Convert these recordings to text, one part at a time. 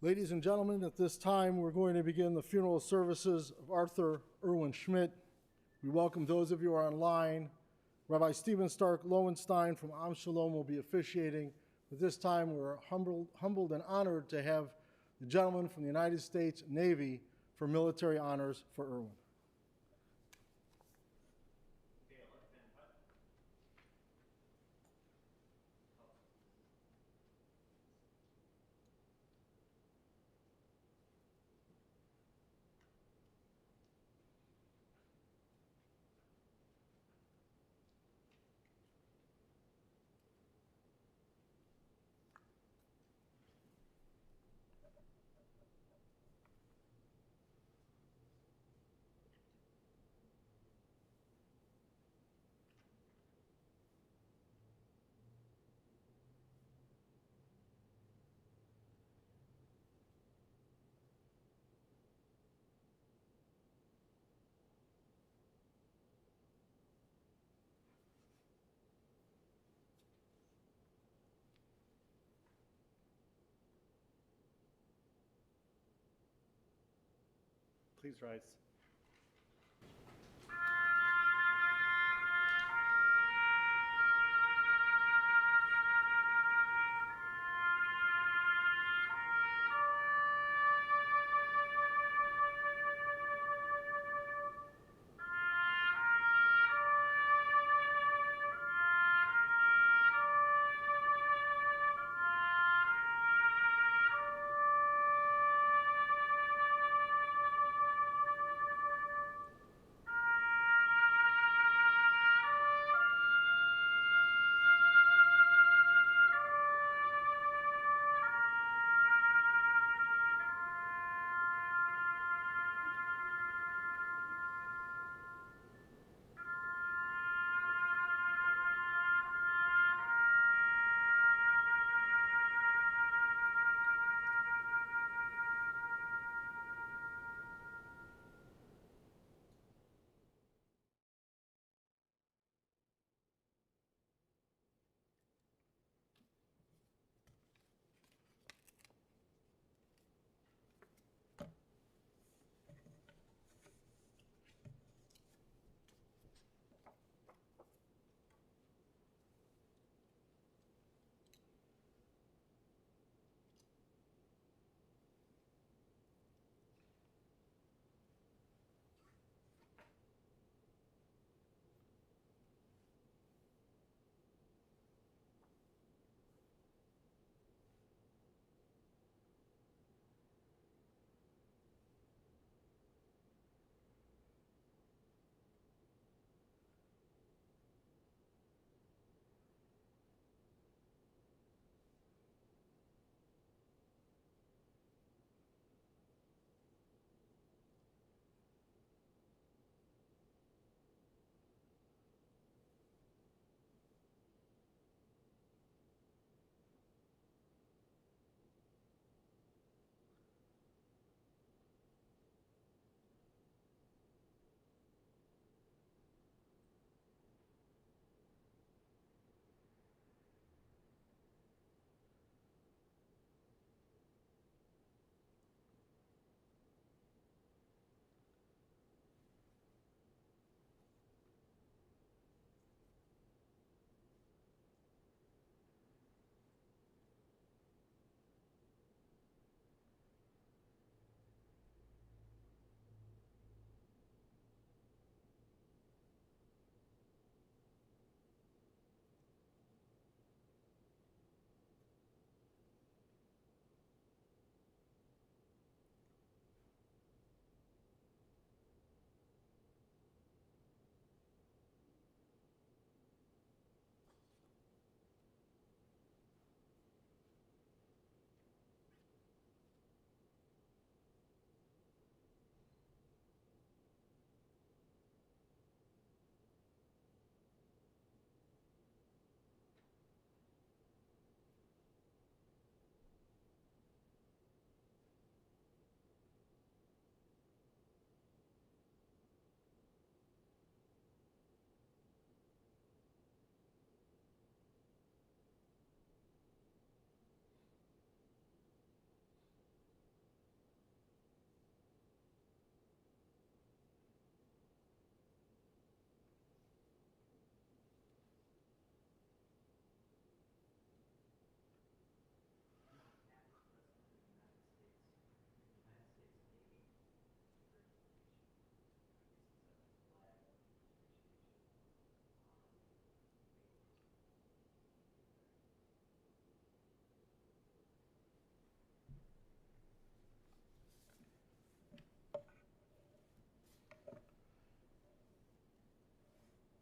Ladies and gentlemen, at this time, we're going to begin the funeral services of Arthur Irwin Schmidt. We welcome those of you who are online. Rabbi Stephen Stark Lowenstein from Am Shalom will be officiating. At this time, we're humbled and honored to have the gentleman from the United States Navy for military honors for Irwin. Please rise.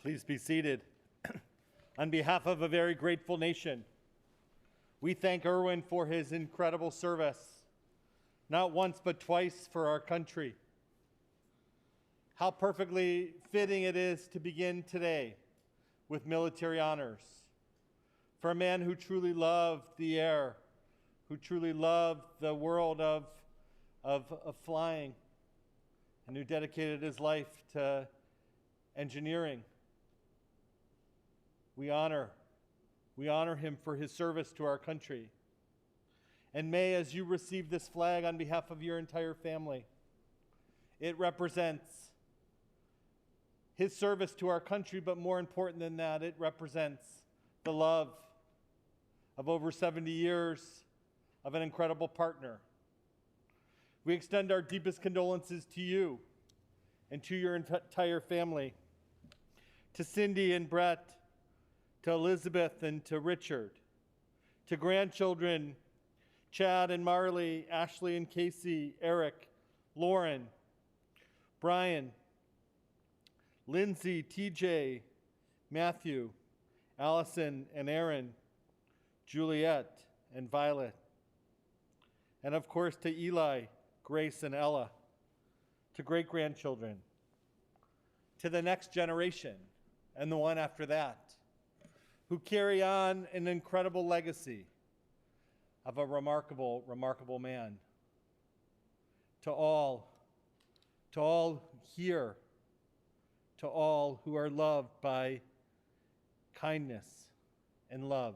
Please be seated. On behalf of a very grateful nation, we thank Irwin for his incredible service, not once but twice for our country. How perfectly fitting it is to begin today with military honors for a man who truly loved the air, who truly loved the world of flying, and who dedicated his life to engineering. We honor him for his service to our country. And may, as you receive this flag on behalf of your entire family, it represents his service to our country, but more important than that, it represents the love of over 70 years of an incredible partner. We extend our deepest condolences to you and to your entire family, to Cindy and Brett, to Elizabeth and to Richard, to grandchildren, Chad and Marley, Ashley and Casey, Eric, Lauren, Brian, Lindsay, TJ, Matthew, Allison and Aaron, Juliet and Violet, and of course to Eli, Grace and Ella, to great-grandchildren, to the next generation and the one after that, who carry on an incredible legacy of a remarkable, remarkable man. To all here, to all who are loved by kindness and love,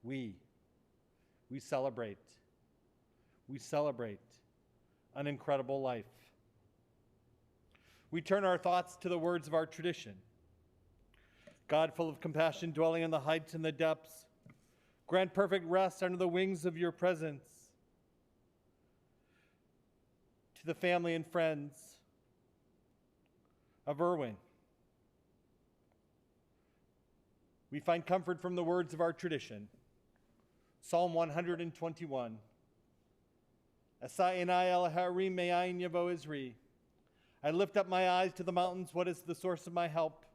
we celebrate an incredible life. We turn our thoughts to the words of our tradition. God, full of compassion, dwelling in the heights and the depths, grant perfect rest under the wings of your presence. To the family and friends of Irwin, we find comfort from the words of our tradition. Psalm 121. Asa'inai el harim me'ayin yavo Izri. I lift up my eyes to the mountains. What is the source of my help?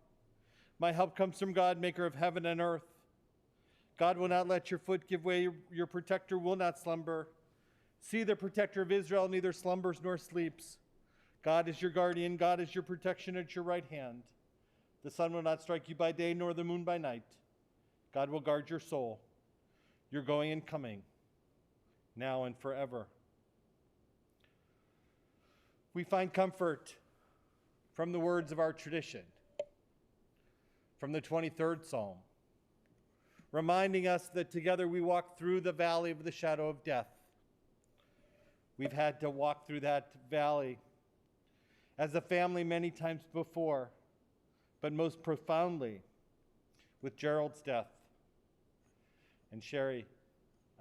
My help comes from God, maker of heaven and earth. God will not let your foot give way. Your protector will not slumber. See, the protector of Israel neither slumbers nor sleeps. God is your guardian. God is your protection at your right hand. The sun will not strike you by day, nor the moon by night. God will guard your soul, your going and coming, now and forever. We find comfort from the words of our tradition, from the 23rd Psalm, reminding us that together we walk through the valley of the shadow of death. We've had to walk through that valley as a family many times before, but most profoundly with Gerald's death. And Sherry,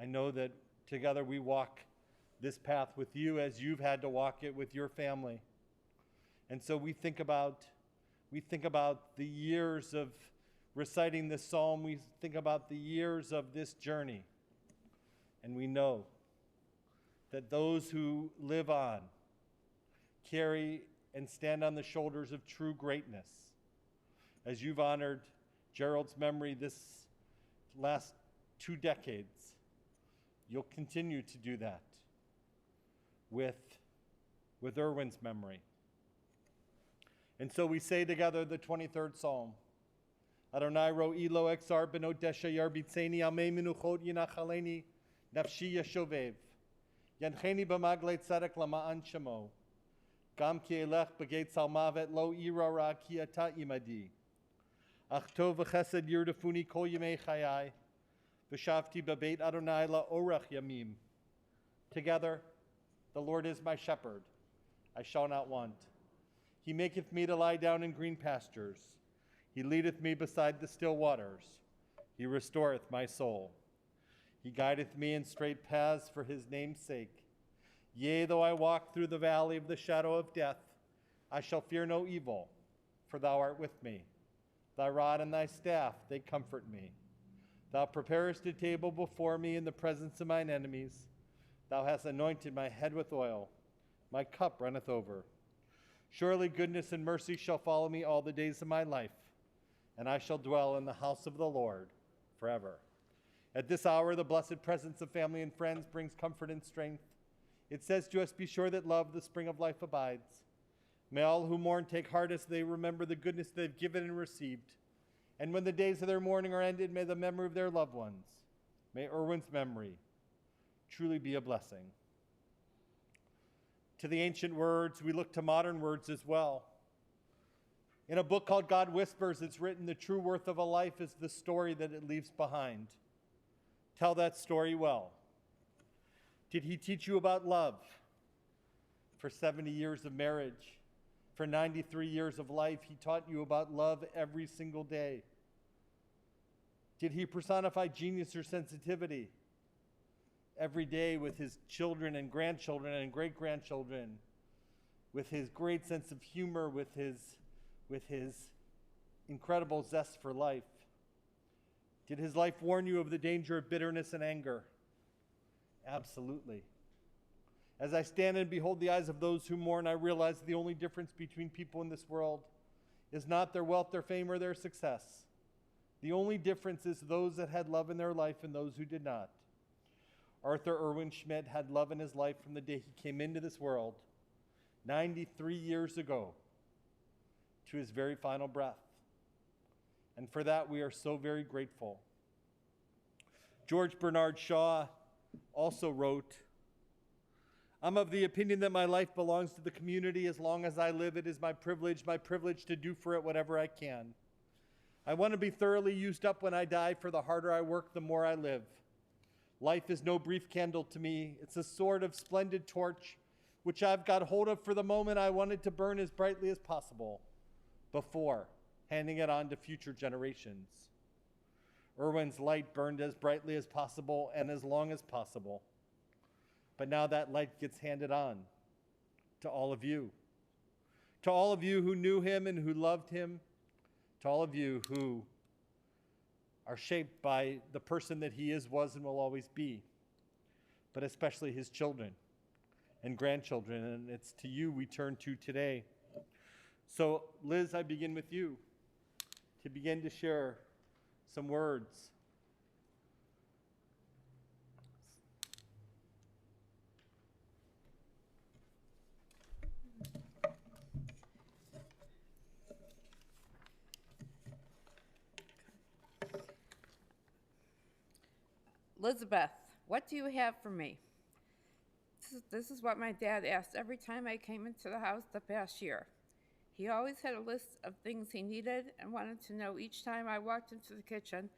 I know that together we walk this path with you as you've had to walk it with your family. And so we think about the years of reciting this psalm. We think about the years of this journey. And we know that those who live on carry and stand on the shoulders of true greatness. As you've honored Gerald's memory this last 2 decades, you'll continue to do that with Irwin's memory. And so we say together the 23rd Psalm. Adonai ro'i lo exar beno desha yarbitzeni amei minuchot yinachaleni nafshi yashovev yancheni b'maglei tzedek lama'an shemo gam ki elech b'geit salmavet lo ira ra ki ata imadi ach tov v'chesed yirdafuni kol yemei chayai v'shavti b'beit Adonai la'orach yamim. Together, the Lord is my shepherd, I shall not want. He maketh me to lie down in green pastures. He leadeth me beside the still waters. He restoreth my soul. He guideth me in straight paths for his name's sake. Yea, though I walk through the valley of the shadow of death, I shall fear no evil, for thou art with me. Thy rod and thy staff, they comfort me. Thou preparest a table before me in the presence of mine enemies. Thou hast anointed my head with oil. My cup runneth over. Surely goodness and mercy shall follow me all the days of my life, and I shall dwell in the house of the Lord forever. At this hour, the blessed presence of family and friends brings comfort and strength. It says to us, be sure that love, the spring of life, abides. May all who mourn take heart as they remember the goodness they've given and received. And when the days of their mourning are ended, may the memory of their loved ones, may Irwin's memory truly be a blessing. To the ancient words, we look to modern words as well. In a book called God Whispers, it's written, the true worth of a life is the story that it leaves behind. Tell that story well. Did he teach you about love? For 70 years of marriage, for 93 years of life, he taught you about love every single day. Did he personify genius or sensitivity? Every day with his children and grandchildren and great-grandchildren, with his great sense of humor, with his incredible zest for life. Did his life warn you of the danger of bitterness and anger? Absolutely. As I stand and behold the eyes of those who mourn, I realize the only difference between people in this world is not their wealth, their fame, or their success. The only difference is those that had love in their life and those who did not. Arthur Irwin Schmidt had love in his life from the day he came into this world, 93 years ago, to his very final breath. And for that, we are so very grateful. George Bernard Shaw also wrote, I'm of the opinion that my life belongs to the community. As long as I live, it is my privilege to do for it whatever I can. I want to be thoroughly used up when I die, for the harder I work, the more I live. Life is no brief candle to me. It's a sort of splendid torch, which I've got hold of for the moment. I want it to burn as brightly as possible before handing it on to future generations. Irwin's light burned as brightly as possible and as long as possible. But now that light gets handed on to all of you. To all of you who knew him and who loved him. To all of you who are shaped by the person that he is, was, and will always be. But especially his children and grandchildren. And it's to you we turn to today. So, Liz, I begin with you to begin to share some words. Elizabeth, what do you have for me? This is what my dad asked every time I came into the house the past year. He always had a list of things he needed and wanted to know each time I walked into the kitchen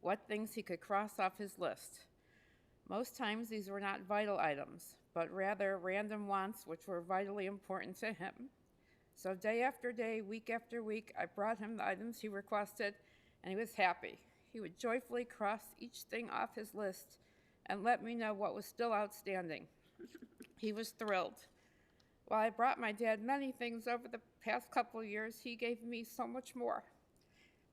what things he could cross off his list. Most times these were not vital items, but rather random wants which were vitally important to him. So day after day, week after week, I brought him the items he requested, and he was happy. He would joyfully cross each thing off his list and let me know what was still outstanding. He was thrilled. While I brought my dad many things over the past couple of years, he gave me so much more.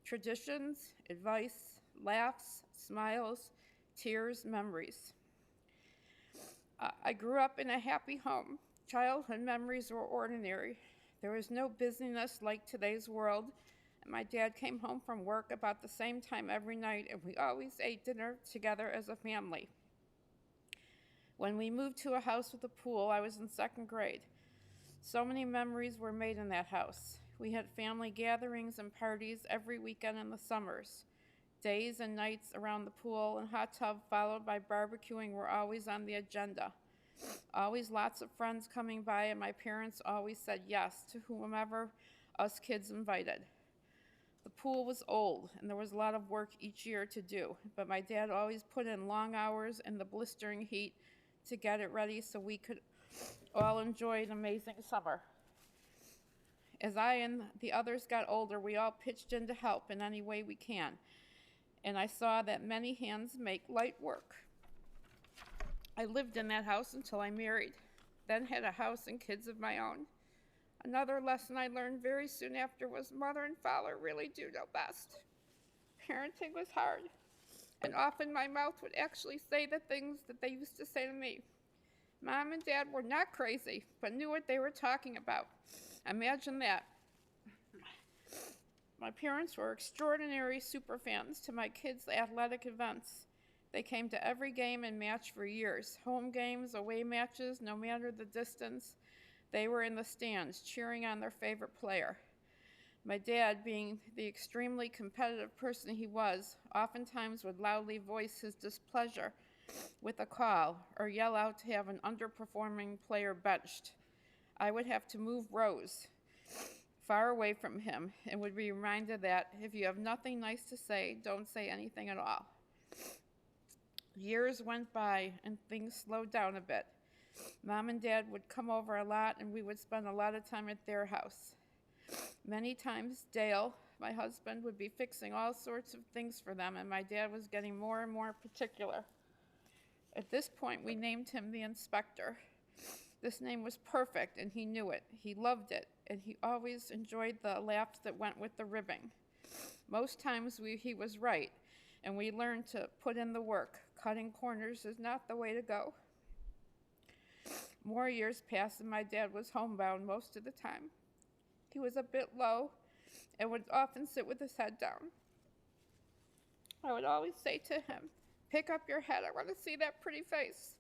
Traditions, advice, laughs, smiles, tears, memories. I grew up in a happy home. Childhood memories were ordinary. There was no busyness like today's world. And my dad came home from work about the same time every night, and we always ate dinner together as a family. When we moved to a house with a pool, I was in second grade. So many memories were made in that house. We had family gatherings and parties every weekend in the summers. Days and nights around the pool and hot tub, followed by barbecuing, were always on the agenda. Always lots of friends coming by, and my parents always said yes to whomever us kids invited. The pool was old, and there was a lot of work each year to do, but my dad always put in long hours in the blistering heat to get it ready so we could all enjoy an amazing summer. As I and the others got older, we all pitched in to help in any way we can, and I saw that many hands make light work. I lived in that house until I married, then had a house and kids of my own. Another lesson I learned very soon after was mother and father really do know best. Parenting was hard, and often my mouth would actually say the things that they used to say to me. Mom and Dad were not crazy, but knew what they were talking about. Imagine that. My parents were extraordinary superfans to my kids' athletic events. They came to every game and match for years. Home games, away matches, no matter the distance. They were in the stands, cheering on their favorite player. My dad, being the extremely competitive person he was, oftentimes would loudly voice his displeasure with a call or yell out to have an underperforming player benched. I would have to move rows far away from him and would be reminded that if you have nothing nice to say, don't say anything at all. Years went by and things slowed down a bit. Mom and Dad would come over a lot and we would spend a lot of time at their house. Many times Dale, my husband, would be fixing all sorts of things for them, and my dad was getting more and more particular. At this point, we named him the Inspector. This name was perfect, and he knew it. He loved it, and he always enjoyed the laughs that went with the ribbing. Most times he was right, and we learned to put in the work. Cutting corners is not the way to go. More years passed, and my dad was homebound most of the time. He was a bit low and would often sit with his head down. I would always say to him, "Pick up your head, I want to see that pretty face."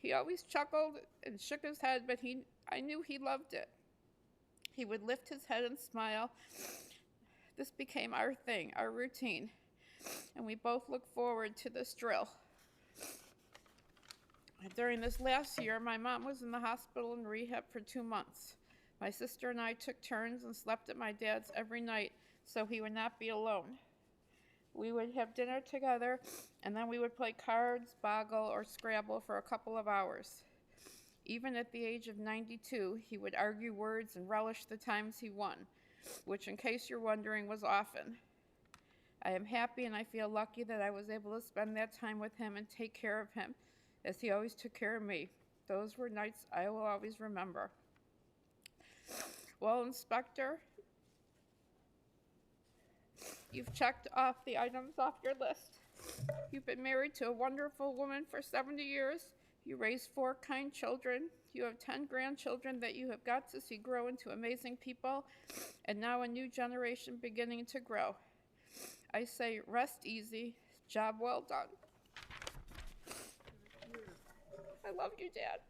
He always chuckled and shook his head, but I knew he loved it. He would lift his head and smile. This became our thing, our routine, and we both looked forward to this drill. During this last year, my mom was in the hospital in rehab for 2 months. My sister and I took turns and slept at my dad's every night so he would not be alone. We would have dinner together, and then we would play cards, boggle, or Scrabble for a couple of hours. Even at the age of 92, he would argue words and relish the times he won, which, in case you're wondering, was often. I am happy and I feel lucky that I was able to spend that time with him and take care of him, as he always took care of me. Those were nights I will always remember. Well, Inspector, you've checked off the items off your list. You've been married to a wonderful woman for 70 years. You raised 4 kind children. You have 10 grandchildren that you have got to see grow into amazing people, and now a new generation beginning to grow. I say rest easy, job well done. I love you, Dad.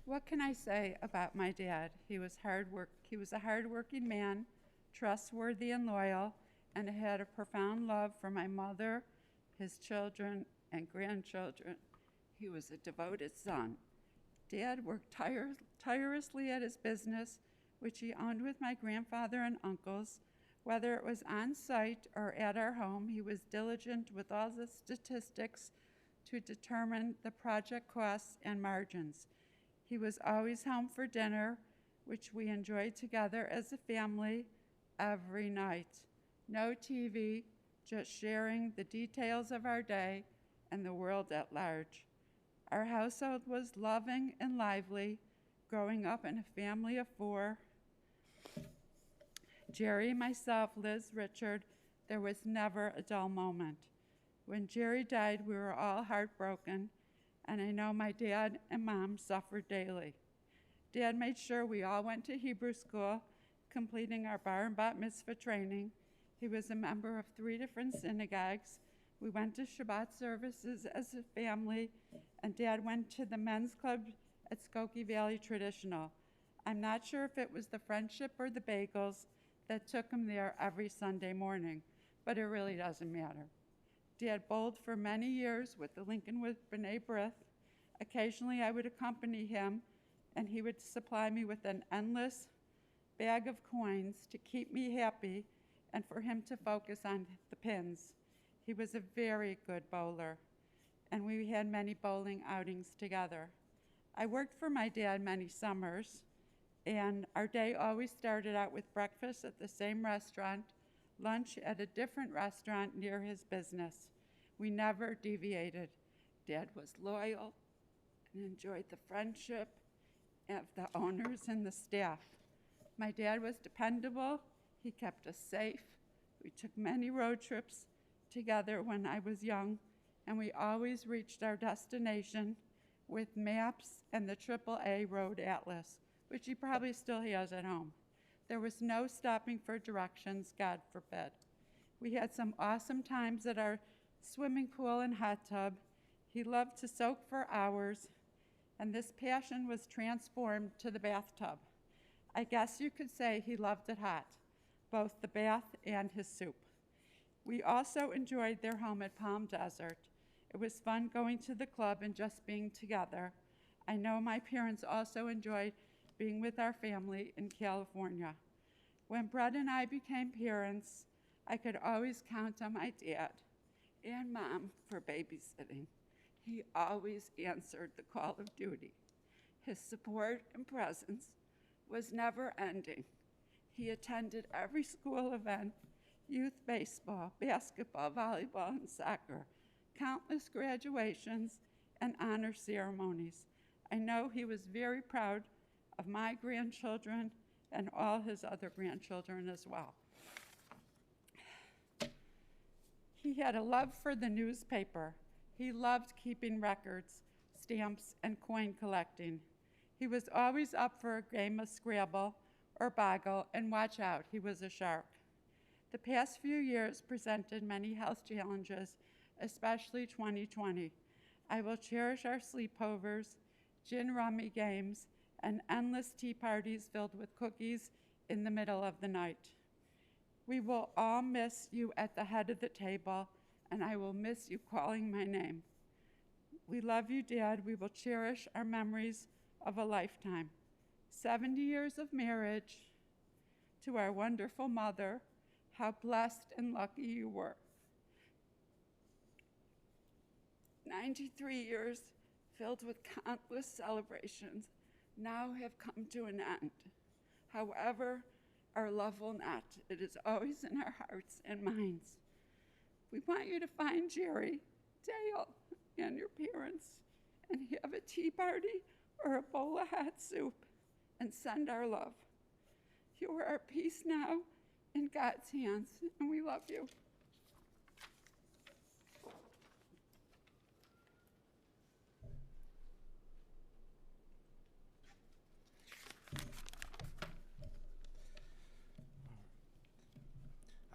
What can I say about my dad? He was a hardworking man, trustworthy and loyal, and had a profound love for my mother, his children, and grandchildren. He was a devoted son. Dad worked tirelessly at his business, which he owned with my grandfather and uncles. Whether it was on site or at our home, he was diligent with all the statistics to determine the project costs and margins. He was always home for dinner, which we enjoyed together as a family every night. No TV, just sharing the details of our day and the world at large. Our household was loving and lively, growing up in a family of 4. Jerry, myself, Liz, Richard, there was never a dull moment. When Jerry died, we were all heartbroken, and I know my dad and mom suffered daily. Dad made sure we all went to Hebrew school, completing our bar and bat mitzvah training. He was a member of 3 different synagogues. We went to Shabbat services as a family, and Dad went to the men's club at Skokie Valley Traditional. I'm not sure if it was the friendship or the bagels that took him there every Sunday morning, but it really doesn't matter. Dad bowled for many years with the Lincolnwood B'nai B'rith. Occasionally I would accompany him, and he would supply me with an endless bag of coins to keep me happy and for him to focus on the pins. He was a very good bowler, and we had many bowling outings together. I worked for my dad many summers, and our day always started out with breakfast at the same restaurant, lunch at a different restaurant near his business. We never deviated. Dad was loyal and enjoyed the friendship of the owners and the staff. My dad was dependable. He kept us safe. We took many road trips together when I was young, and we always reached our destination with maps and the AAA road atlas, which he probably still has at home. There was no stopping for directions, God forbid. We had some awesome times at our swimming pool and hot tub. He loved to soak for hours, and this passion was transformed to the bathtub. I guess you could say he loved it hot, both the bath and his soup. We also enjoyed their home at Palm Desert. It was fun going to the club and just being together. I know my parents also enjoyed being with our family in California. When Brett and I became parents, I could always count on my dad and mom for babysitting. He always answered the call of duty. His support and presence was never ending. He attended every school event, youth baseball, basketball, volleyball, and soccer, countless graduations and honor ceremonies. I know he was very proud of my grandchildren and all his other grandchildren as well. He had a love for the newspaper. He loved keeping records, stamps, and coin collecting. He was always up for a game of Scrabble or Boggle, and watch out, he was a shark. The past few years presented many health challenges, especially 2020. I will cherish our sleepovers, gin rummy games, and endless tea parties filled with cookies in the middle of the night. We will all miss you at the head of the table, and I will miss you calling my name. We love you, Dad. We will cherish our memories of a lifetime. 70 years of marriage. To our wonderful mother, how blessed and lucky you were. 93 years filled with countless celebrations now have come to an end. However, our love will not. It is always in our hearts and minds. We want you to find Jerry, Dale, and your parents and have a tea party or a bowl of hot soup and send our love. You are our peace now in God's hands, and we love you.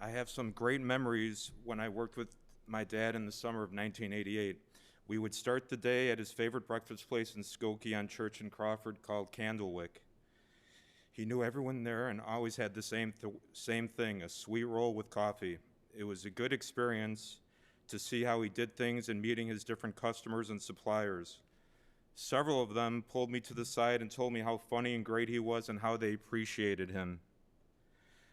I have some great memories when I worked with my dad in the summer of 1988. We would start the day at his favorite breakfast place in Skokie on Church and Crawford called Candlewick. He knew everyone there and always had the same thing, a sweet roll with coffee. It was a good experience to see how he did things and meeting his different customers and suppliers. Several of them pulled me to the side and told me how funny and great he was and how they appreciated him.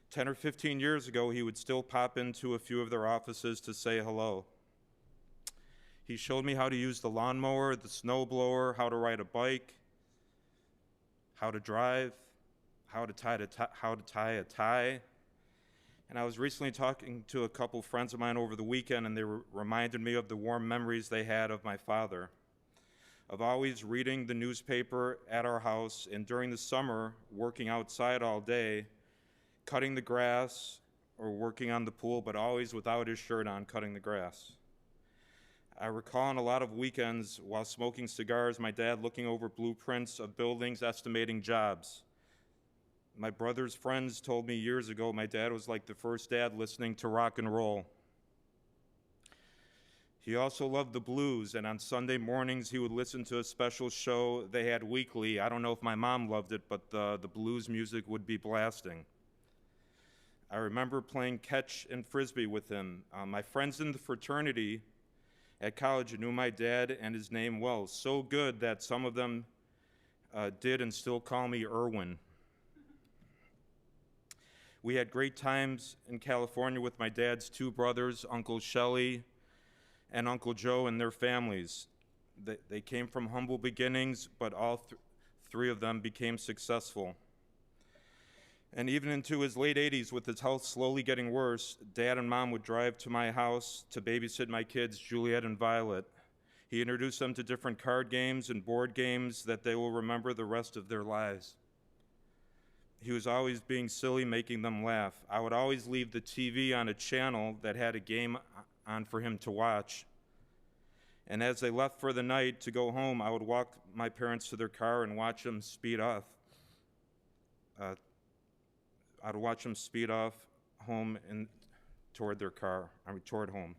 10 or 15 years ago, he would still pop into a few of their offices to say hello. He showed me how to use the lawnmower, the snowblower, how to ride a bike, how to drive, how to tie a tie. And I was recently talking to a couple friends of mine over the weekend, and they reminded me of the warm memories they had of my father, of always reading the newspaper at our house, and during the summer, working outside all day, cutting the grass or working on the pool, but always without his shirt on, cutting the grass. I recall on a lot of weekends while smoking cigars, my dad looking over blueprints of buildings, estimating jobs. My brother's friends told me years ago my dad was like the first dad listening to rock and roll. He also loved the blues, and on Sunday mornings he would listen to a special show they had weekly. I don't know if my mom loved it, but the blues music would be blasting. I remember playing catch and frisbee with him. My friends in the fraternity at college knew my dad and his name well, so good that some of them did and still call me Irwin. We had great times in California with my dad's two brothers, Uncle Shelley and Uncle Joe, and their families. They came from humble beginnings, but all three of them became successful. And even into his late 80s, with his health slowly getting worse, Dad and Mom would drive to my house to babysit my kids, Juliet and Violet. He introduced them to different card games and board games that they will remember the rest of their lives. He was always being silly, making them laugh. I would always leave the TV on a channel that had a game on for him to watch. And as they left for the night to go home, I would walk my parents to their car and watch them speed off. I'd watch them speed off home and toward home.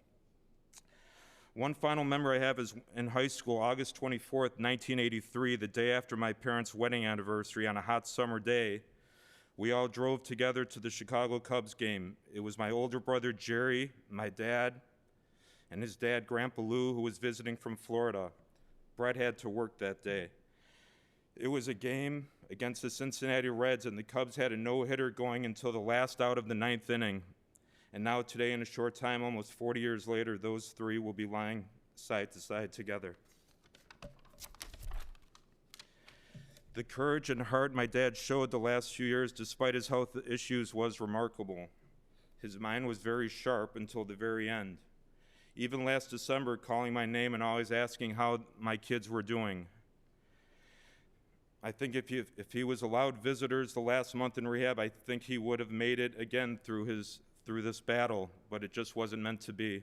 One final memory I have is in high school, August 24th, 1983, the day after my parents' wedding anniversary on a hot summer day. We all drove together to the Chicago Cubs game. It was my older brother, Jerry, my dad, and his dad, Grandpa Lou, who was visiting from Florida. Brett had to work that day. It was a game against the Cincinnati Reds, and the Cubs had a no-hitter going until the last out of the ninth inning. And now today, in a short time, almost 40 years later, those three will be lying side to side together. The courage and heart my dad showed the last few years, despite his health issues, was remarkable. His mind was very sharp until the very end. Even last December, calling my name and always asking how my kids were doing. I think if he was allowed visitors the last month in rehab, I think he would have made it again through this battle, but it just wasn't meant to be.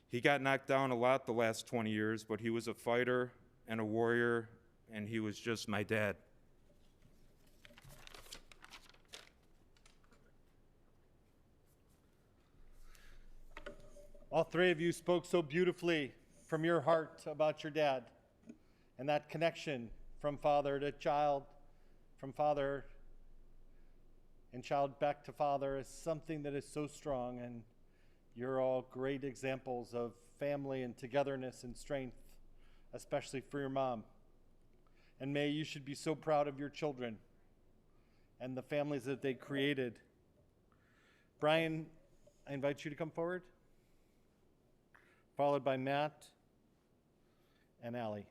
He got knocked down a lot the last 20 years, but he was a fighter and a warrior, and he was just my dad. All three of you spoke so beautifully from your heart about your dad and that connection from father to child, from father and child back to father is something that is so strong, and you're all great examples of family and togetherness and strength, especially for your mom. And May, you should be so proud of your children and the families that they created. Brian, I invite you to come forward, followed by Matt and Allie.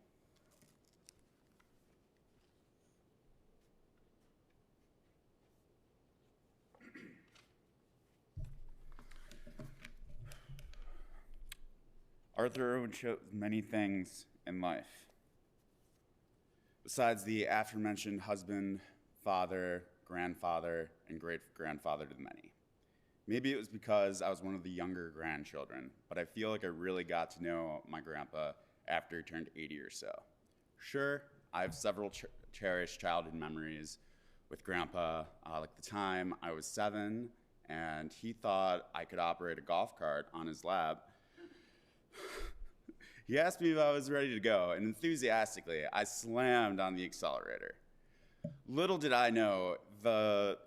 Arthur Irwin chose many things in life. Besides the aforementioned husband, father, grandfather, and great-grandfather to the many. Maybe it was because I was one of the younger grandchildren, but I feel like I really got to know my grandpa after he turned 80 or so. Sure, I have several cherished childhood memories with grandpa, like the time I was 7 and he thought I could operate a golf cart on his lap. He asked me if I was ready to go, and enthusiastically, I slammed on the accelerator. Little did I know, the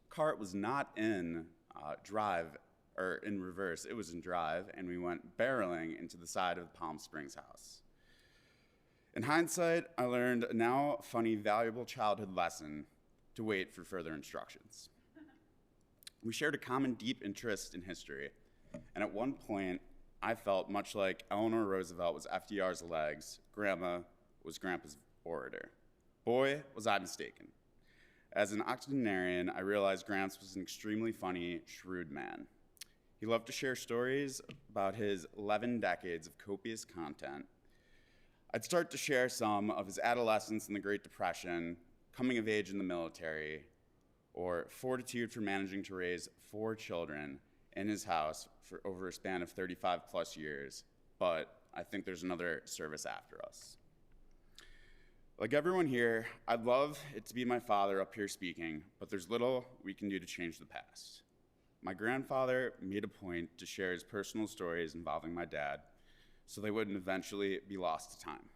cart was not in drive, or in reverse, it was in drive, and we went barreling into the side of the Palm Springs house. In hindsight, I learned a now funny, valuable childhood lesson to wait for further instructions. We shared a common deep interest in history, and at one point, I felt much like Eleanor Roosevelt was FDR's legs, Grandma was Grandpa's orator. Boy, was I mistaken. As an octogenarian, I realized Gramps was an extremely funny, shrewd man. He loved to share stories about his 11 decades of copious content. I'd start to share some of his adolescence in the Great Depression, coming of age in the military, or fortitude for managing to raise 4 children in his house for over a span of 35 plus years, but I think there's another service after us. Like everyone here, I'd love it to be my father up here speaking, but there's little we can do to change the past. My grandfather made a point to share his personal stories involving my dad, so they wouldn't eventually be lost to time.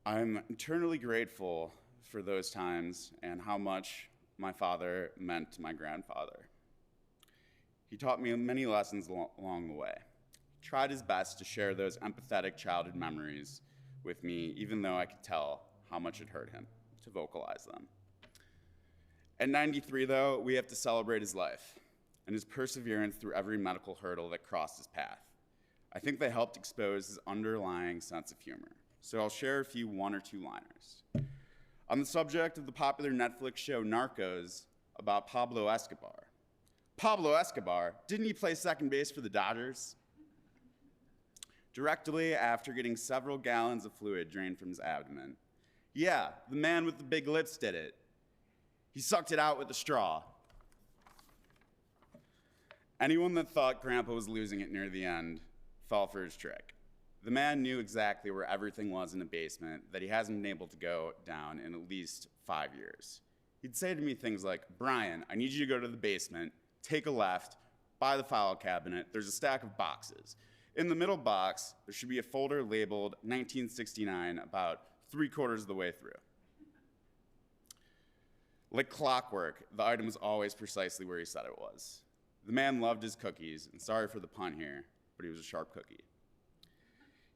I'm eternally grateful for those times and how much my father meant to my grandfather. He taught me many lessons along the way. He tried his best to share those empathetic childhood memories with me, even though I could tell how much it hurt him to vocalize them. At 93, though, we have to celebrate his life and his perseverance through every medical hurdle that crossed his path. I think they helped expose his underlying sense of humor. So I'll share a few 1 or 2-liners. On the subject of the popular Netflix show Narcos about Pablo Escobar. Pablo Escobar, didn't he play second base for the Dodgers? Directly after getting several gallons of fluid drained from his abdomen. Yeah, the man with the big lips did it. He sucked it out with a straw. Anyone that thought Grandpa was losing it near the end fell for his trick. The man knew exactly where everything was in the basement that he hasn't been able to go down in at least 5 years. He'd say to me things like, "Brian, I need you to go to the basement, take a left, by the file cabinet, there's a stack of boxes. In the middle box, there should be a folder labeled 1969 about 3/4 of the way through." Like clockwork, the item was always precisely where he said it was. The man loved his cookies, and sorry for the pun here, but he was a sharp cookie.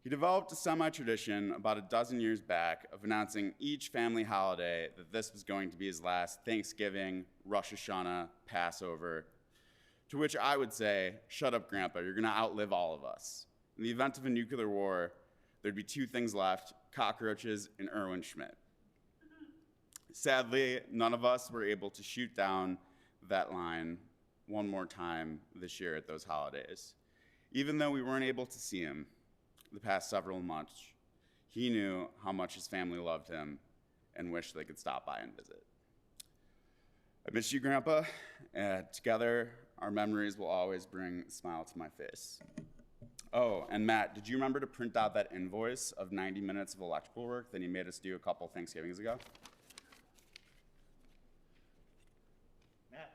He developed a semi-tradition about a dozen years back of announcing each family holiday that this was going to be his last Thanksgiving, Rosh Hashanah, Passover, to which I would say, "Shut up, Grandpa, you're gonna outlive all of us." In the event of a nuclear war, there'd be two things left: cockroaches and Irwin Schmidt. Sadly, none of us were able to shoot down that line one more time this year at those holidays. Even though we weren't able to see him the past several months, he knew how much his family loved him and wished they could stop by and visit. I miss you, Grandpa, and together our memories will always bring a smile to my face. Oh, and Matt, did you remember to print out that invoice of 90 minutes of electrical work that he made us do a couple Thanksgivings ago? Matt.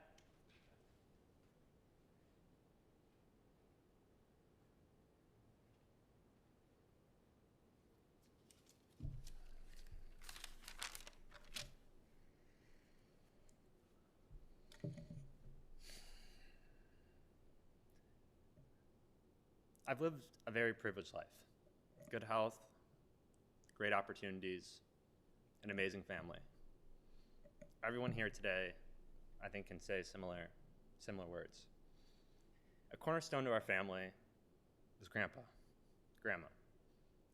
I've lived a very privileged life. Good health, great opportunities, an amazing family. Everyone here today, I think, can say similar words. A cornerstone to our family is Grandpa, Grandma.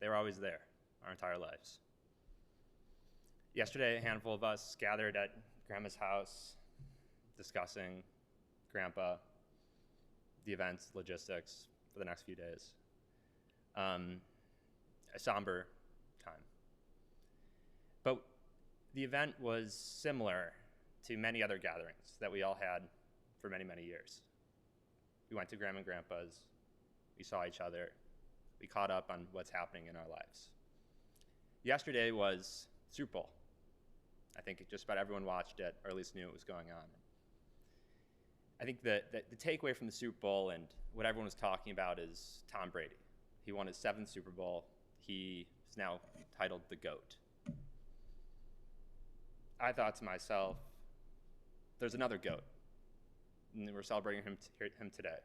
They were always there our entire lives. Yesterday, a handful of us gathered at Grandma's house discussing Grandpa, the events, logistics for the next few days. A somber time. But the event was similar to many other gatherings that we all had for many, many years. We went to Grandma and Grandpa's, we saw each other, we caught up on what's happening in our lives. Yesterday was Super Bowl. I think just about everyone watched it, or at least knew what was going on. I think the takeaway from the Super Bowl and what everyone was talking about is Tom Brady. He won his 7th Super Bowl. He is now titled the GOAT. I thought to myself, there's another GOAT, and we're celebrating him today.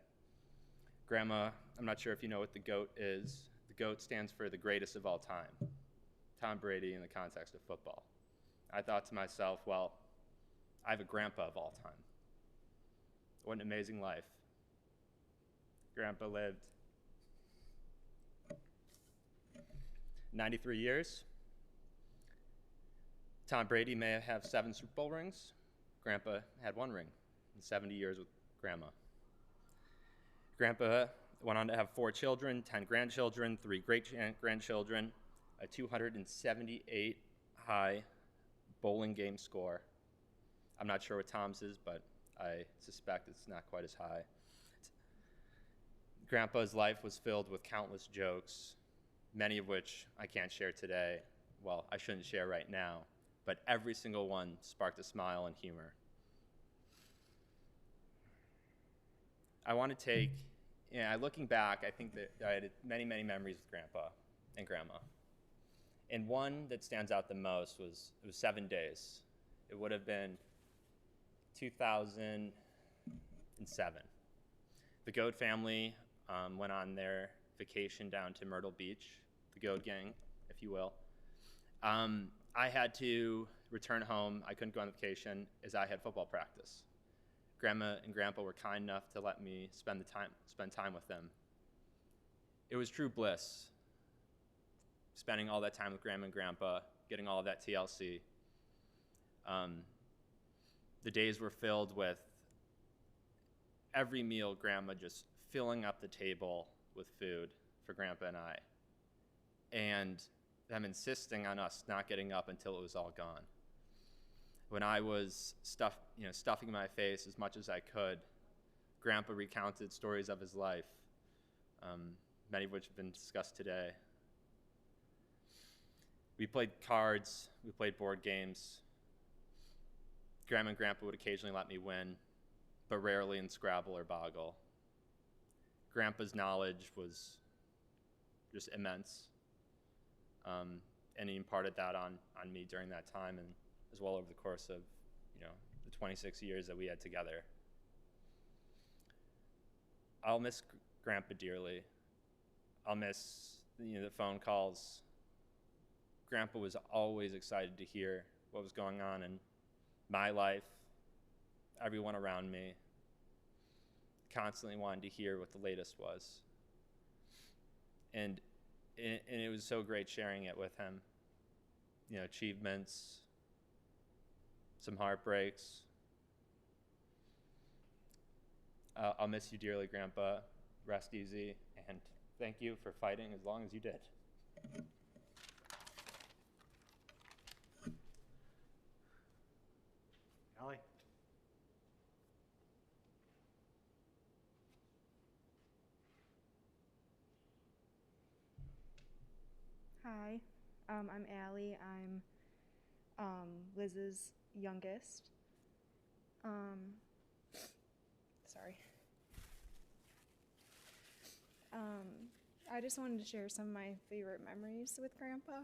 Grandma, I'm not sure if you know what the GOAT is. The GOAT stands for the greatest of all time, Tom Brady in the context of football. I thought to myself, well, I have a grandpa of all time. What an amazing life. Grandpa lived 93 years. Tom Brady may have 7 Super Bowl rings. Grandpa had 1 ring in 70 years with Grandma. Grandpa went on to have 4 children, 10 grandchildren, 3 great-grandchildren, a 278 high bowling game score. I'm not sure what Tom's is, but I suspect it's not quite as high. Grandpa's life was filled with countless jokes, many of which I can't share today. Well, I shouldn't share right now, but every single one sparked a smile and humor. I want to take, looking back, I think that I had many, many memories with Grandpa and Grandma. And one that stands out the most was, it was 7 days. It would have been 2007. The Goat family went on their vacation down to Myrtle Beach, the Goat gang, if you will. I had to return home. I couldn't go on vacation as I had football practice. Grandma and Grandpa were kind enough to let me spend time with them. It was true bliss, spending all that time with Grandma and Grandpa, getting all of that TLC. The days were filled with every meal, Grandma just filling up the table with food for Grandpa and I, and them insisting on us not getting up until it was all gone. When I was stuffing my face as much as I could, Grandpa recounted stories of his life, many of which have been discussed today. We played cards, we played board games. Grandma and Grandpa would occasionally let me win, but rarely in Scrabble or Boggle. Grandpa's knowledge was just immense, and he imparted that on me during that time, and as well over the course of the 26 years that we had together. I'll miss Grandpa dearly. I'll miss the phone calls. Grandpa was always excited to hear what was going on in my life, everyone around me. Constantly wanted to hear what the latest was. And it was so great sharing it with him. Achievements, some heartbreaks. I'll miss you dearly, Grandpa. Rest easy, and thank you for fighting as long as you did. Allie? Hi, I'm Allie. I'm Liz's youngest. Sorry. I just wanted to share some of my favorite memories with Grandpa.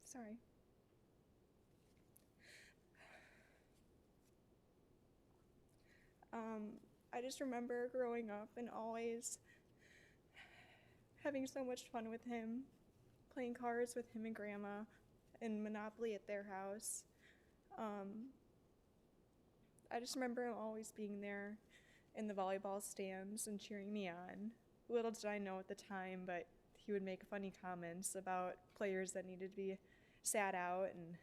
Sorry. I just remember growing up and always having so much fun with him, playing cards with him and Grandma, and Monopoly at their house. I just remember him always being there in the volleyball stands and cheering me on. Little did I know at the time, but he would make funny comments about players that needed to be sat out and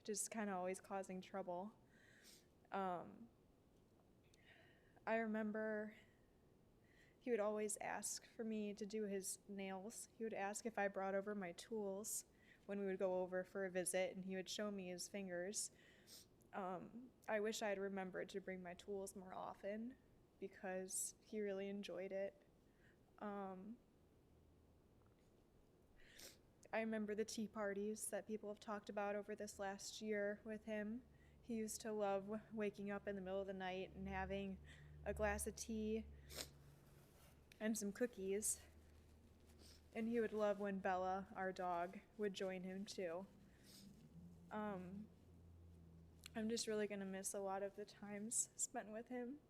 just kind of always causing trouble. I remember he would always ask for me to do his nails. He would ask if I brought over my tools when we would go over for a visit, and he would show me his fingers. I wish I had remembered to bring my tools more often because he really enjoyed it. I remember the tea parties that people have talked about over this last year with him. He used to love waking up in the middle of the night and having a glass of tea and some cookies. And he would love when Bella, our dog, would join him too. I'm just really gonna miss a lot of the times spent with him.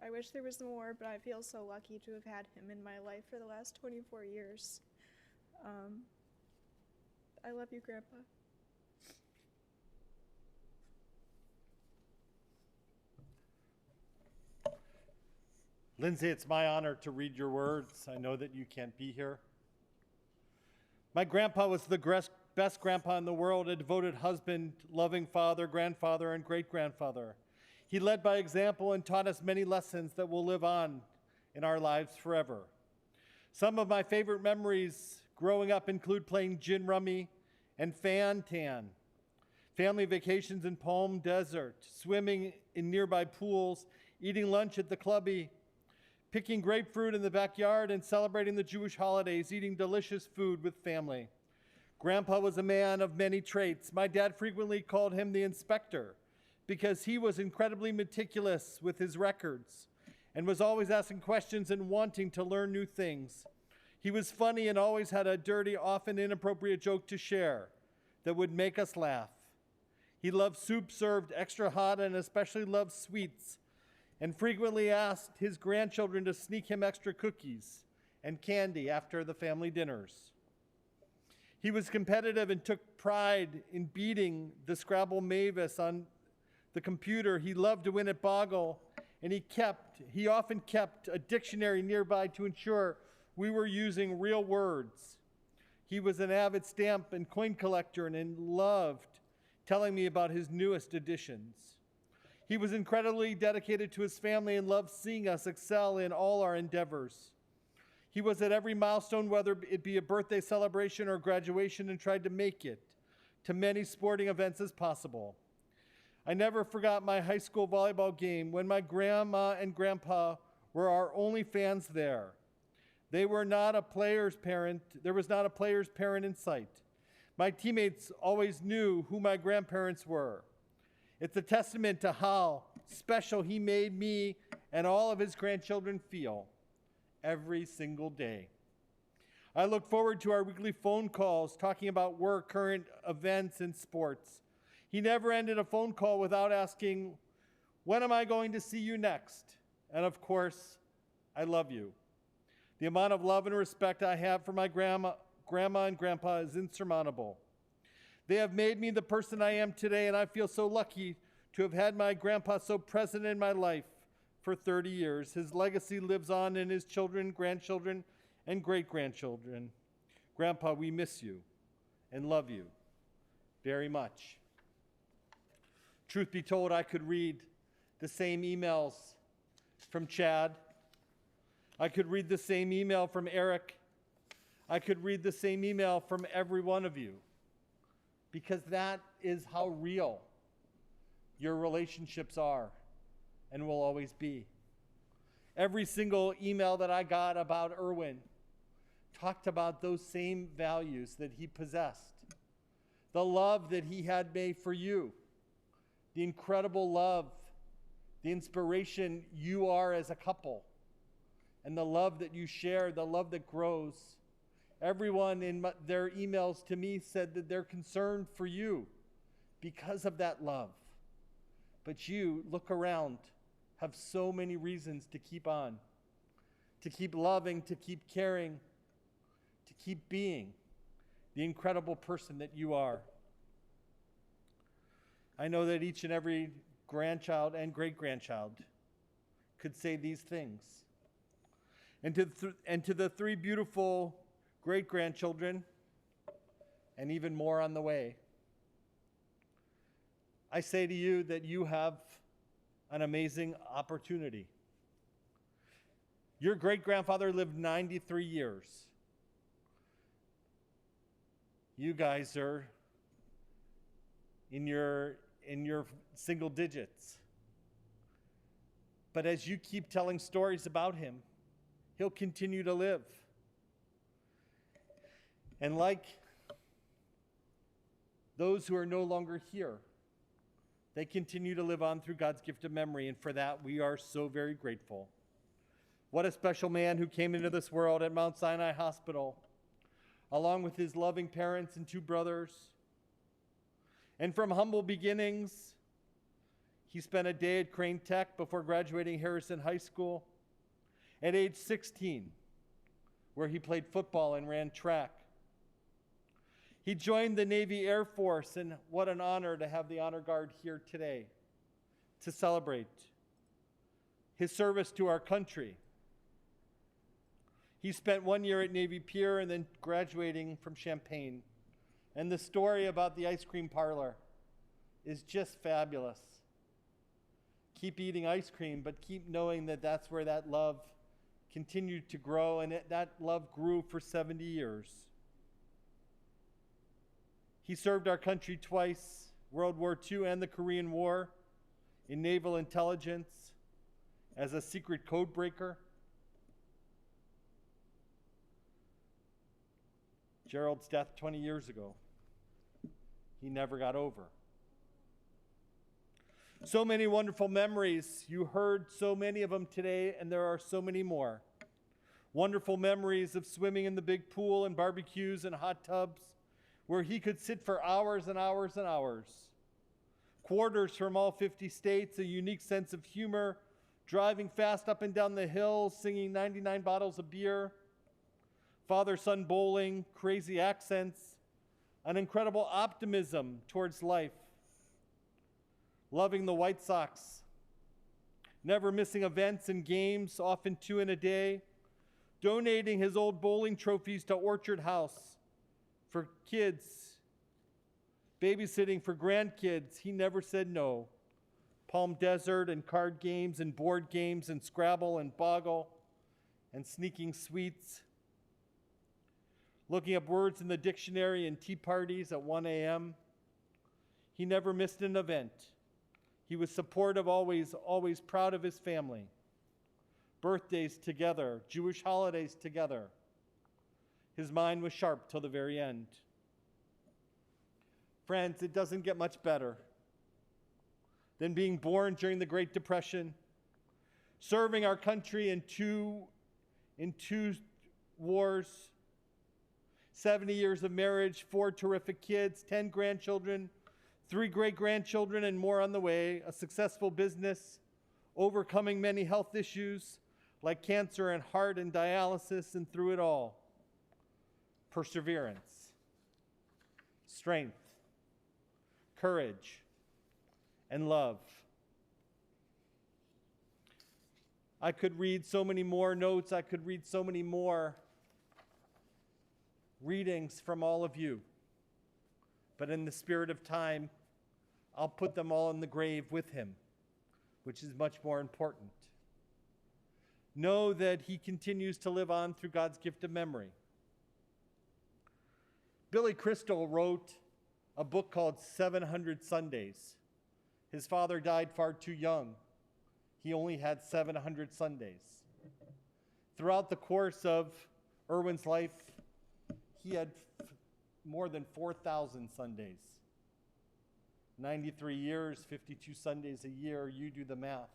I wish there was more, but I feel so lucky to have had him in my life for the last 24 years. I love you, Grandpa. Lindsay, it's my honor to read your words. I know that you can't be here. My grandpa was the best grandpa in the world, a devoted husband, loving father, grandfather, and great-grandfather. He led by example and taught us many lessons that will live on in our lives forever. Some of my favorite memories growing up include playing gin rummy and fan tan, family vacations in Palm Desert, swimming in nearby pools, eating lunch at the clubby, picking grapefruit in the backyard, and celebrating the Jewish holidays, eating delicious food with family. Grandpa was a man of many traits. My dad frequently called him the inspector because he was incredibly meticulous with his records and was always asking questions and wanting to learn new things. He was funny and always had a dirty, often inappropriate joke to share that would make us laugh. He loved soup served extra hot and especially loved sweets, and frequently asked his grandchildren to sneak him extra cookies and candy after the family dinners. He was competitive and took pride in beating the Scrabble Mavis on the computer. He loved to win at Boggle, and he often kept a dictionary nearby to ensure we were using real words. He was an avid stamp and coin collector and loved telling me about his newest additions. He was incredibly dedicated to his family and loved seeing us excel in all our endeavors. He was at every milestone, whether it be a birthday celebration or graduation, and tried to make it to many sporting events as possible. I never forgot my high school volleyball game when my grandma and grandpa were our only fans there. There was not a player's parent in sight. My teammates always knew who my grandparents were. It's a testament to how special he made me and all of his grandchildren feel every single day. I look forward to our weekly phone calls talking about work, current events, and sports. He never ended a phone call without asking, "When am I going to see you next?" And of course, "I love you." The amount of love and respect I have for my grandma and grandpa is insurmountable. They have made me the person I am today, and I feel so lucky to have had my grandpa so present in my life for 30 years. His legacy lives on in his children, grandchildren, and great-grandchildren. Grandpa, we miss you and love you very much. Truth be told, I could read the same emails from Chad. I could read the same email from Eric. I could read the same email from every one of you, because that is how real your relationships are and will always be. Every single email that I got about Irwin talked about those same values that he possessed. The love that he had made for you, the incredible love, the inspiration you are as a couple, and the love that you share, the love that grows. Everyone in their emails to me said that they're concerned for you because of that love. But you, look around, have so many reasons to keep on, to keep loving, to keep caring, to keep being the incredible person that you are. I know that each and every grandchild and great-grandchild could say these things. And to the three beautiful great-grandchildren, and even more on the way, I say to you that you have an amazing opportunity. Your great-grandfather lived 93 years. You guys are in your single digits. But as you keep telling stories about him, he'll continue to live. And like those who are no longer here, they continue to live on through God's gift of memory, and for that we are so very grateful. What a special man who came into this world at Mount Sinai Hospital, along with his loving parents and two brothers. And from humble beginnings, he spent a day at Crane Tech before graduating Harrison High School. At age 16, where he played football and ran track. He joined the Navy Air Force, and what an honor to have the Honor Guard here today to celebrate his service to our country. He spent 1 year at Navy Pier and then graduating from Champaign. And the story about the ice cream parlor is just fabulous. Keep eating ice cream, but keep knowing that that's where that love continued to grow, and that love grew for 70 years. He served our country twice, World War II and the Korean War, in naval intelligence as a secret code breaker. Gerald's death 20 years ago, he never got over. So many wonderful memories. You heard so many of them today, and there are so many more. Wonderful memories of swimming in the big pool and barbecues and hot tubs where he could sit for hours and hours and hours. Quarters from all 50 states, a unique sense of humor, driving fast up and down the hills, singing 99 bottles of beer, father-son bowling, crazy accents, an incredible optimism towards life. Loving the White Sox, never missing events and games, often 2 in a day, donating his old bowling trophies to Orchard House for kids, babysitting for grandkids. He never said no. Palm Desert and card games and board games and Scrabble and Boggle and sneaking sweets. Looking up words in the dictionary and tea parties at 1 a.m. He never missed an event. He was supportive, always proud of his family. Birthdays together, Jewish holidays together. His mind was sharp till the very end. Friends, it doesn't get much better than being born during the Great Depression, serving our country in two wars, 70 years of marriage, 4 terrific kids, 10 grandchildren, 3 great-grandchildren, and more on the way, a successful business, overcoming many health issues like cancer and heart and dialysis, and through it all, perseverance, strength, courage, and love. I could read so many more notes. I could read so many more readings from all of you. But in the spirit of time, I'll put them all in the grave with him, which is much more important. Know that he continues to live on through God's gift of memory. Billy Crystal wrote a book called 700 Sundays. His father died far too young. He only had 700 Sundays. Throughout the course of Irwin's life, he had more than 4,000 Sundays. 93 years, 52 Sundays a year, you do the math.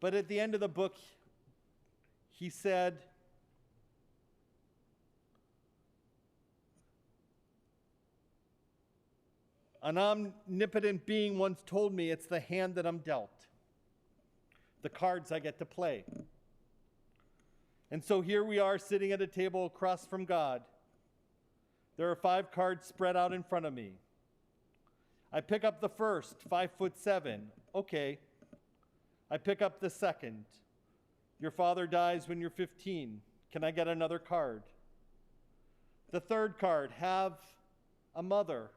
But at the end of the book, he said, an omnipotent being once told me it's the hand that I'm dealt, the cards I get to play. And so here we are sitting at a table across from God. There are 5 cards spread out in front of me. I pick up the first, 5'7". Okay. I pick up the second. Your father dies when you're 15. Can I get another card? The third card, have a mother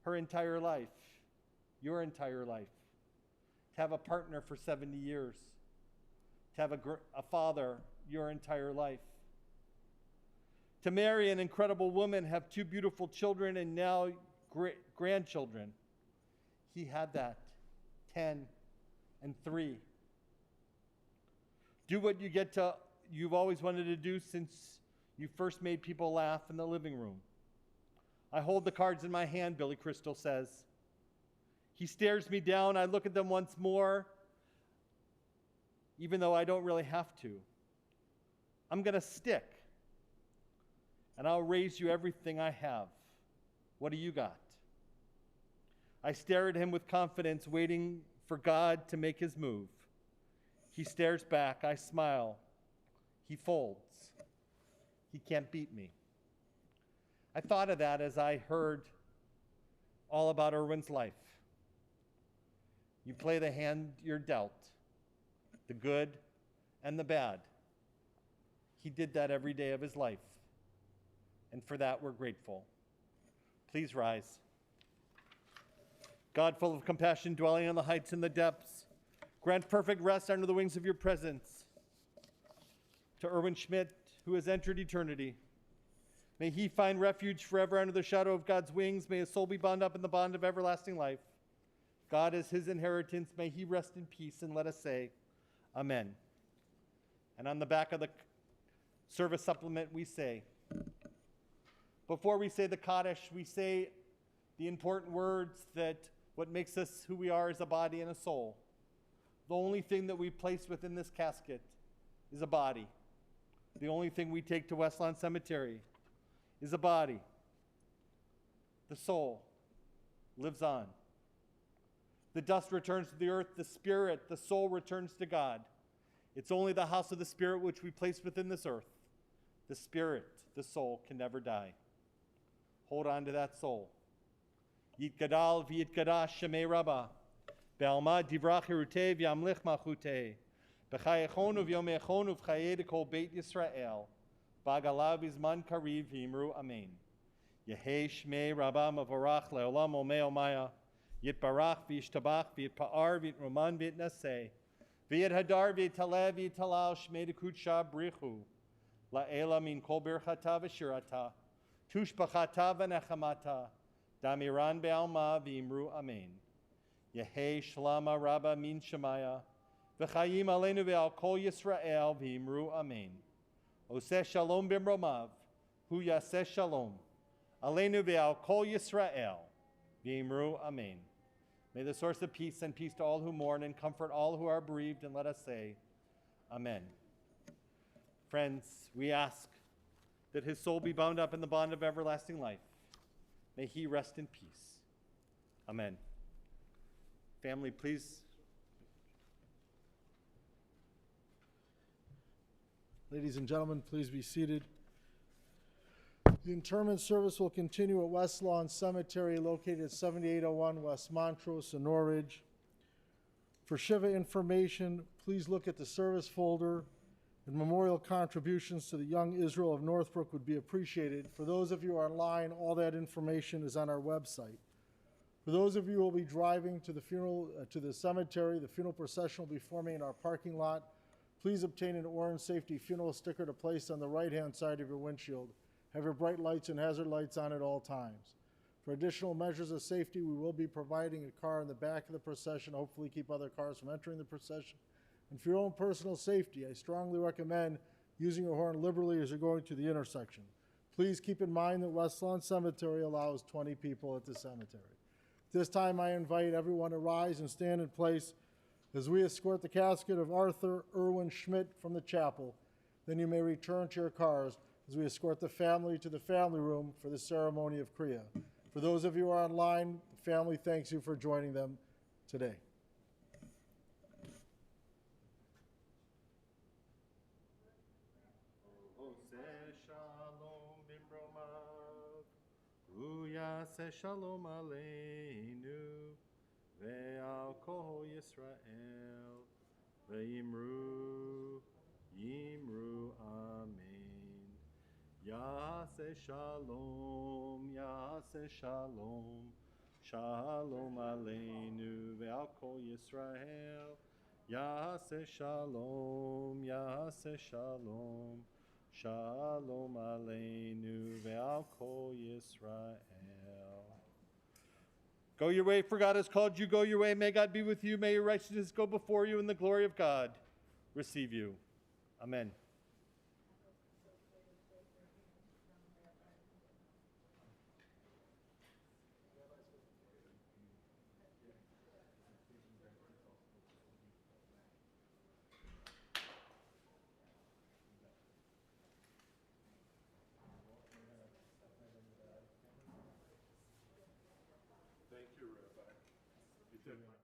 her entire life, your entire life. To have a partner for 70 years. To have a father your entire life. To marry an incredible woman, have 2 beautiful children, and now grandchildren. He had that, 10 and 3. Do what you've always wanted to do since you first made people laugh in the living room. I hold the cards in my hand, Billy Crystal says. He stares me down. I look at them once more, even though I don't really have to. I'm going to stick, and I'll raise you everything I have. What do you got? I stare at him with confidence, waiting for God to make his move. He stares back. I smile. He folds. He can't beat me. I thought of that as I heard all about Irwin's life. You play the hand you're dealt, the good and the bad. He did that every day of his life, and for that we're grateful. Please rise. God, full of compassion, dwelling on the heights and the depths, grant perfect rest under the wings of your presence. To Irwin Schmidt, who has entered eternity, may he find refuge forever under the shadow of God's wings. May his soul be bound up in the bond of everlasting life. God is his inheritance. May he rest in peace, and let us say, Amen. And on the back of the service supplement, we say, before we say the Kaddish, we say the important words that what makes us who we are is a body and a soul. The only thing that we place within this casket is a body. The only thing we take to Westlawn Cemetery is a body. The soul lives on. The dust returns to the earth, the spirit, the soul returns to God. It's only the house of the Spirit which we place within this earth. The spirit, the soul, can never die. Hold on to that soul. Yitgadal v'yitgadash shemei Rabbah. Be'alma divrach hirutei v'yamlich malchutei. B'chayechonu v'yomechonu v'chayei kol Beit Yisrael. B'agalav izman kariv v'yimru amen. Yehei shmei Rabbah mavorach le'olam omei omaya. Yitbarach v'yishtabach v'yitpa'ar v'yitroman v'yitnaseh. V'yithadar v'yitaleh v'yitalal shmei dekutsha brichu. La'ela min kol birchata v'shirata. Tushbachata v'nechamata. Damiran be'alma v'imru amen. Yehi shlama rabba min shemaya. V'chayim aleinu ve'al kol Yisrael v'imru amen. Oseh shalom b'mromav. Hu yaseh shalom. Aleinu ve'al kol Yisrael v'imru amen. May the source of peace send peace to all who mourn and comfort all who are bereaved, and let us say, Amen. Friends, we ask that his soul be bound up in the bond of everlasting life. May he rest in peace. Amen. Family, please. Ladies and gentlemen, please be seated. The interment service will continue at West Lawn Cemetery, located at 7801 West Montrose in Norridge. For Shiva information, please look at the service folder, and memorial contributions to the Young Israel of Northbrook would be appreciated. For those of you online, all that information is on our website. For those of you who will be driving to the cemetery, the funeral procession will be forming in our parking lot. Please obtain an orange safety funeral sticker to place on the right-hand side of your windshield. Have your bright lights and hazard lights on at all times. For additional measures of safety, we will be providing a car in the back of the procession, hopefully keep other cars from entering the procession. And for your own personal safety, I strongly recommend using your horn liberally as you're going to the intersection. Please keep in mind that West Lawn Cemetery allows 20 people at the cemetery. At this time, I invite everyone to rise and stand in place as we escort the casket of Arthur Irwin Schmidt from the chapel. Then you may return to your cars as we escort the family to the family room for the ceremony of Kriya. For those of you who are online, the family thanks you for joining them today. Yaseh shalom aleinu ve'al kol Yisrael ve'imru amen. Yaseh shalom shalom aleinu ve'al kol Yisrael. Yaseh shalom shalom aleinu ve'al kol Yisrael. Go your way, for God has called you. Go your way. May God be with you. May your righteousness go before you, and the glory of God receive you. Amen. Thank you, Rabbi. You did.